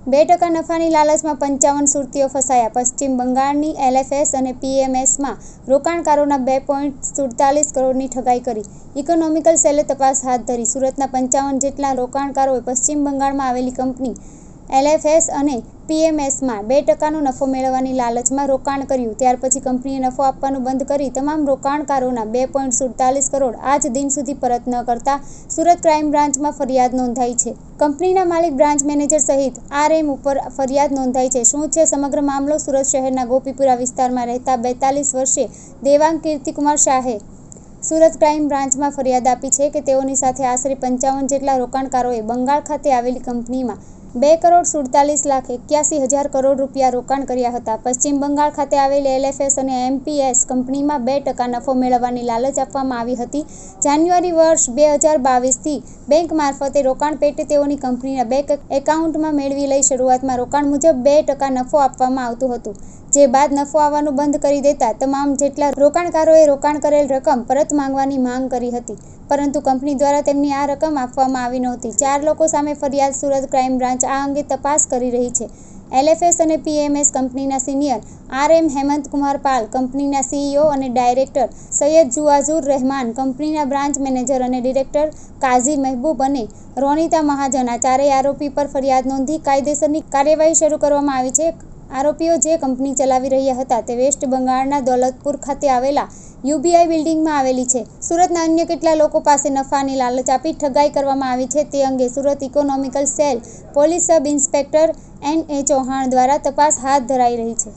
2% નફાની લાલચમાં 55 સુરતીઓ ફસાયા. પશ્ચિમ બંગાળની એલએફએસ અને પીએમએસમાં રોકાણકારોના 2.47 કરોડની ઠગાઈ કરી. ઇકોનોમિકલ સેલે તપાસ હાથ ધરી. સુરતના 55 જેટલા રોકાણકારોએ પશ્ચિમ બંગાળમાં આવેલી કંપની એલએફએસ અને પીએમએસમાં 2% નફો મેળવવાની લાલચમાં રોકાણ કર્યું. ત્યાર પછી કંપનીએ નફો આપવાનું બંધ કરી તમામ રોકાણકારોના 2.47 કરોડ આજ દિન સુધી પરત ન કરતા સુરત ક્રાઇમ બ્રાન્ચમાં ફરિયાદ નોંધાઈ છે. કંપનીના માલિક, બ્રાન્ચ મેનેજર સહિત આરએમ ઉપર ફરિયાદ નોંધાઈ છે. શું છે સમગ્ર મામલો? સુરત શહેરના ગોપીપુરા વિસ્તારમાં રહેતા 42 વર્ષીય દેવાંગ કીર્તિકુમાર શાહે સુરત ક્રાઇમ બ્રાન્ચમાં ફરિયાદ આપી છે કે તેઓની સાથે આશરે 55 જેટલા રોકાણકારોએ બંગાળ ખાતે આવેલી કંપનીમાં 2,47,81,000 કરોડ રૂપિયા રોકાણ કર્યા હતા. પશ્ચિમ બંગાળ ખાતે આવેલી એલએફએસ અને એમપીએસ કંપનીમાં 2% નફો મેળવવાની લાલચ આપવામાં આવી હતી. જાન્યુઆરી વર્ષ 2022થી બેંક મારફતે રોકાણ પેટે તેઓની કંપનીના બેંક એકાઉન્ટમાં મેળવી લઈ શરૂઆતમાં રોકાણ મુજબ 2% નફો આપવામાં આવતું હતું. જે બાદ નફો આવવાનું બંધ કરી દેતા તમામ જેટલા રોકાણકારોએ રોકાણ કરેલ રકમ પરત માંગવાની માંગ કરી હતી, પરંતુ કંપની દ્વારા તેમની આ રકમ આપવામાં આવી નહોતી. 4 લોકો સામે ફરિયાદ. સુરત ક્રાઇમ બ્રાન્ચ આ અંગે તપાસ કરી રહી છે. એલએફએસ અને પીએમએસ કંપનીના સિનિયર આરએમ હેમંતકુમાર પાલ, કંપનીના સીઈઓ અને ડાયરેક્ટર સૈયદ જુઆઝુર રહેમાન, કંપનીના બ્રાન્ચ મેનેજર અને ડિરેક્ટર કાઝી મહેબૂબ અને રોનિતા મહાજન આ ચારેય આરોપી પર ફરિયાદ નોંધી કાયદેસરની કાર્યવાહી શરૂ કરવામાં આવી છે. આરોપીઓ જે કંપની ચલાવી રહ્યા હતા તે વેસ્ટ બંગાળના દૌલતપુર ખાતે આવેલા યુબીઆઈ બિલ્ડિંગમાં આવેલી છે. સુરતના અન્ય કેટલા લોકો પાસે નફાની લાલચ આપી ઠગાઈ કરવામાં આવી છે તે અંગે Surat economical cell police sub inspector N A. Chauhan દ્વારા તપાસ હાથ ધરાઈ રહી છે.